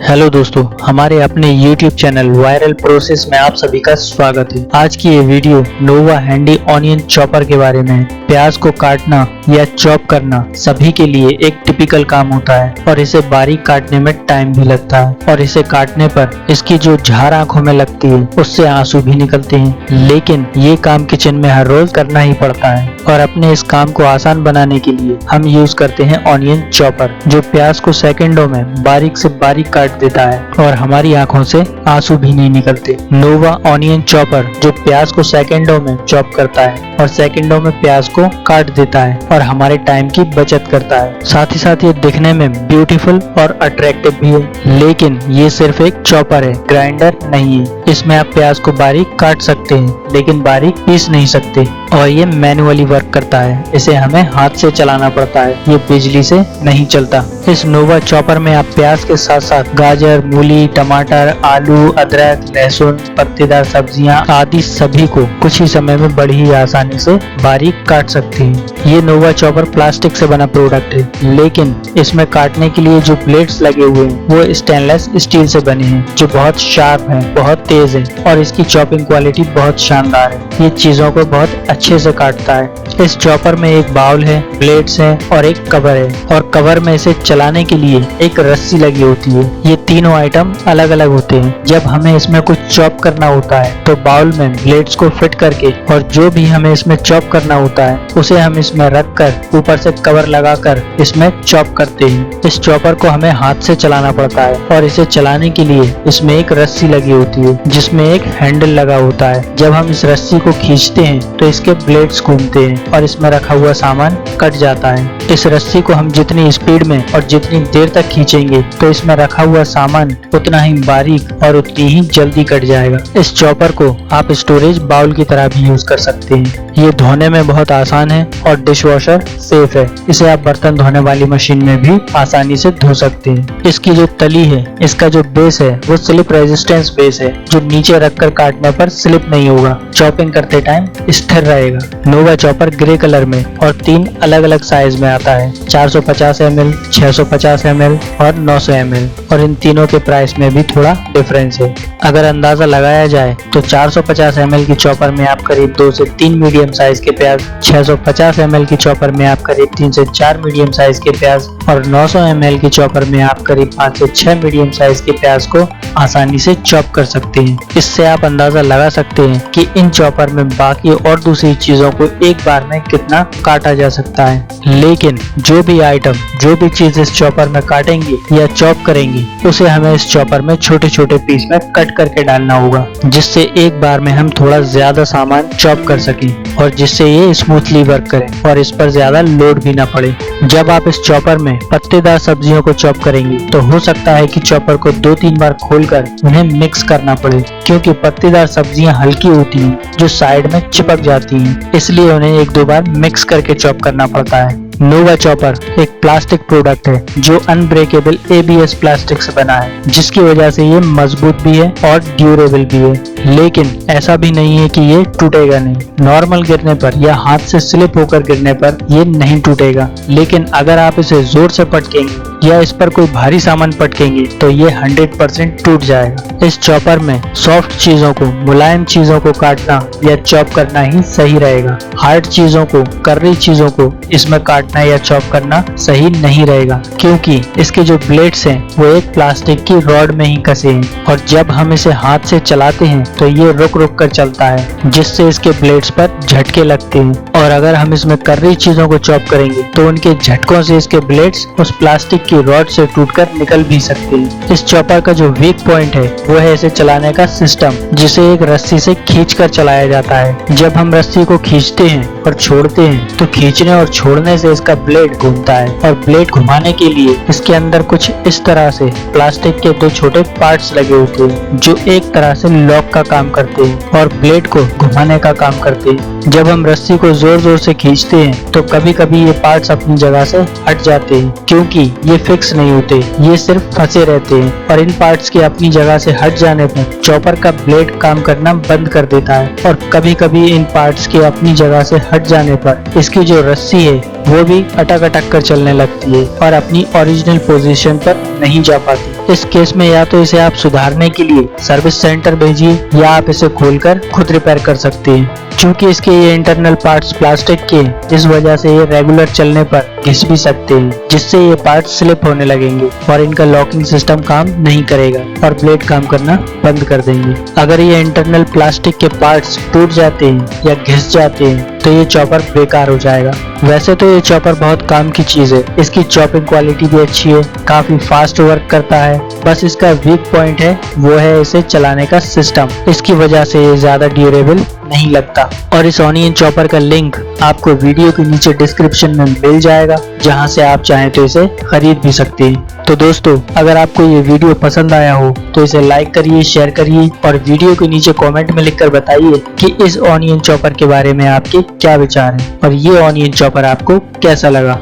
Hello दोस्तों, हमारे अपने YouTube चैनल वायरल प्रोसेस में आप सभी का स्वागत है। आज की ये वीडियो नोवा हैंडी ऑनियन चॉपर के बारे में है। प्याज को काटना या चॉप करना सभी के लिए एक टिपिकल काम होता है और इसे बारीक काटने में टाइम भी लगता है और इसे काटने पर इसकी जो झार आंखों में लगती है उससे आंसू भी निकलते हैं। लेकिन ये काम किचन में हर रोज करना ही पड़ता है और अपने इस काम को आसान बनाने के लिए हम यूज करते हैं ऑनियन चॉपर, जो प्याज को सेकंडों में बारीक से बारीक काट देता है और हमारी आंखों से आंसू भी नहीं निकलते। नोवा ऑनियन चॉपर जो प्याज को सेकंडों में चॉप करता है और सेकंडों में प्याज को काट देता है और हमारे टाइम की बचत करता है। साथ ही साथ ये दिखने में ब्यूटीफुल और अट्रैक्टिव भी है। लेकिन ये सिर्फ एक चॉपर है, ग्राइंडर नहीं है। इसमें आप प्याज को बारीक काट सकते हैं लेकिन बारीक पीस नहीं सकते और ये मैनुअली वर्क करता है। इसे हमें हाथ से चलाना पड़ता है, ये बिजली से नहीं चलता। इस नोवा चॉपर में आप प्याज के साथ साथ गाजर, मूली, टमाटर, आलू, अदरक, लहसुन, पत्तेदार सब्जियां आदि सभी को कुछ ही समय में बड़ी ही आसानी से बारीक काट सकते हैं। ये नोवा चॉपर प्लास्टिक से बना प्रोडक्ट है, लेकिन इसमें काटने के लिए जो ब्लेड्स लगे हुए हैं वो स्टेनलेस स्टील से बने हैं, जो बहुत शार्प है, बहुत तेज है और इसकी चॉपिंग क्वालिटी बहुत शानदार है। ये चीजों को बहुत अच्छे से काटता है। इस चॉपर में एक बाउल है, ब्लेड्स है और एक कवर है और कवर में इसे चलाने के लिए एक रस्सी लगी होती है। ये तीनों आइटम अलग अलग होते हैं। जब हमें इसमें कुछ चॉप करना होता है तो बाउल में ब्लेड्स को फिट करके और जो भी हमें इसमें चॉप करना होता है उसे हम इसमें रख कर ऊपर से कवर लगाकर इसमें चॉप करते हैं। इस चॉपर को हमें हाथ से चलाना पड़ता है और इसे चलाने के लिए इसमें एक रस्सी लगी होती है जिसमें एक हैंडल लगा होता है। जब हम इस रस्सी को खींचते हैं तो इसके ब्लेड्स घूमते हैं और इसमें रखा हुआ सामान कट जाता है। इस रस्सी को हम जितनी स्पीड में और जितनी देर तक खींचेंगे तो इसमें रखा हुआ सामान उतना ही बारीक और उतनी ही जल्दी कट जाएगा। इस चॉपर को आप स्टोरेज बाउल की तरह भी यूज कर सकते हैं। ये धोने में बहुत आसान है और डिशवॉशर सेफ है। इसे आप बर्तन धोने वाली मशीन में भी आसानी से धो सकते हैं। इसकी जो तली है, इसका जो बेस है वो स्लिप रेजिस्टेंस बेस है, जो नीचे रखकर काटने पर स्लिप नहीं होगा, चॉपिंग करते टाइम स्थिर रहेगा। नोवा चॉपर ग्रे कलर में और 3 अलग अलग साइज में आता है, 450 ml, 650 ml और 900 ml, और इन तीनों के प्राइस में भी थोड़ा डिफरेंस है। अगर अंदाजा लगाया जाए तो 450 ml की चॉपर में आप करीब 2 से 3 मीडियम साइज के प्याज, 650 ml की चॉपर में आप करीब 3 से 4 मीडियम साइज के प्याज और 900 ml की चॉपर में आप करीब 5 से 6 मीडियम साइज के प्याज को आसानी से चॉप कर सकते हैं। इससे आप अंदाजा लगा सकते हैं कि इन चॉपर में बाकी और दूसरी चीजों को एक बार में कितना काटा जा सकता है। लेकिन जो भी आइटम, जो भी चीज इस चॉपर में काटेंगे या चॉप करेंगे उसे हमें इस चॉपर में छोटे छोटे पीस में कट करके डालना होगा, जिससे एक बार में हम थोड़ा ज्यादा सामान चॉप कर सकें और जिससे ये स्मूथली वर्क करे और इस पर ज्यादा लोड भी ना पड़े। जब आप इस चॉपर में पत्तेदार सब्जियों को चॉप करेंगे तो हो सकता है कि चॉपर को 2-3 बार खोलकर उन्हें मिक्स करना पड़े, क्योंकि पत्तेदार सब्जियां हल्की होती हैं जो साइड में चिपक जाती हैं, इसलिए उन्हें 1-2 बार मिक्स करके चॉप करना पड़ता है। नोवा चॉपर एक प्लास्टिक प्रोडक्ट है जो अनब्रेकेबल ABS प्लास्टिक से बना है, जिसकी वजह से ये मजबूत भी है और ड्यूरेबल भी है। लेकिन ऐसा भी नहीं है कि ये टूटेगा नहीं। नॉर्मल गिरने पर या हाथ से स्लिप होकर गिरने पर ये नहीं टूटेगा, लेकिन अगर आप इसे जोर से पटकेंगे या इस पर कोई भारी सामान पटकेंगे तो ये 100% टूट जाएगा। इस चॉपर में सॉफ्ट चीजों को, मुलायम चीजों को काटना या चॉप करना ही सही रहेगा। हार्ड चीजों को, कर्री चीजों को इसमें काटना या चॉप करना सही नहीं रहेगा, क्योंकि इसके जो ब्लेड्स हैं वो एक प्लास्टिक की रॉड में ही कसे हैं और जब हम इसे हाथ से चलाते हैं तो ये रुक रुक कर चलता है, जिससे इसके ब्लेड्स पर झटके लगते हैं और अगर हम इसमें कर्री चीजों को चॉप करेंगे तो उनके झटकों से इसके ब्लेड्स उस प्लास्टिक की रॉड से टूटकर निकल भी सकते हैं। इस चॉपर का जो वीक पॉइंट है वो है इसे चलाने का सिस्टम, जिसे एक रस्सी से खींचकर चलाया जाता है। जब हम रस्सी को खींचते हैं और छोड़ते हैं तो खींचने और छोड़ने से इसका ब्लेड घूमता है और ब्लेड घुमाने के लिए इसके अंदर कुछ इस तरह से प्लास्टिक के 2 छोटे पार्ट्स लगे होते हैं जो एक तरह से लॉक का काम करते हैं और ब्लेड को घुमाने का काम करते हैं। जब हम रस्सी को जोर जोर से खींचते हैं तो कभी कभी ये पार्ट्स अपनी जगह से हट जाते हैं, क्योंकि ये फिक्स नहीं होते, ये सिर्फ फंसे रहते हैं और इन पार्ट्स के अपनी जगह से हट जाने पर चॉपर का ब्लेड काम करना बंद कर देता है और कभी कभी इन पार्ट्स के अपनी जगह से हट जाने पर इसकी जो रस्सी है वो भी अटक अटक कर चलने लगती है और अपनी ओरिजिनल पोजीशन पर नहीं जा पाती। इस केस में या तो इसे आप सुधारने के लिए सर्विस सेंटर भेजिए या आप इसे खोलकर खुद रिपेयर कर सकते हैं। क्योंकि इसके ये इंटरनल पार्ट्स प्लास्टिक के हैं, इस वजह से ये रेगुलर चलने पर घिस भी सकते हैं, जिससे ये पार्ट्स स्लिप होने लगेंगे और इनका लॉकिंग सिस्टम काम नहीं करेगा और ब्लेड काम करना बंद कर देंगे। अगर ये इंटरनल प्लास्टिक के पार्ट्स टूट जाते हैं या घिस जाते हैं तो ये चॉपर बेकार हो जाएगा। वैसे तो ये चॉपर बहुत काम की चीज है, इसकी चॉपिंग क्वालिटी भी अच्छी है, काफी फास्ट वर्क करता है। बस इसका वीक पॉइंट है वो है इसे चलाने का सिस्टम, इसकी वजह से ये ज्यादा ड्यूरेबल नहीं लगता। और इस ऑनियन चॉपर का लिंक आपको वीडियो के नीचे डिस्क्रिप्शन में मिल जाएगा, जहां से आप चाहें तो इसे खरीद भी सकते हैं। तो दोस्तों, अगर आपको ये वीडियो पसंद आया हो तो इसे लाइक करिए, शेयर करिए और वीडियो के नीचे कमेंट में लिखकर बताइए कि इस ऑनियन चॉपर के बारे में आपके क्या विचार हैं और ये ऑनियन चॉपर आपको कैसा लगा।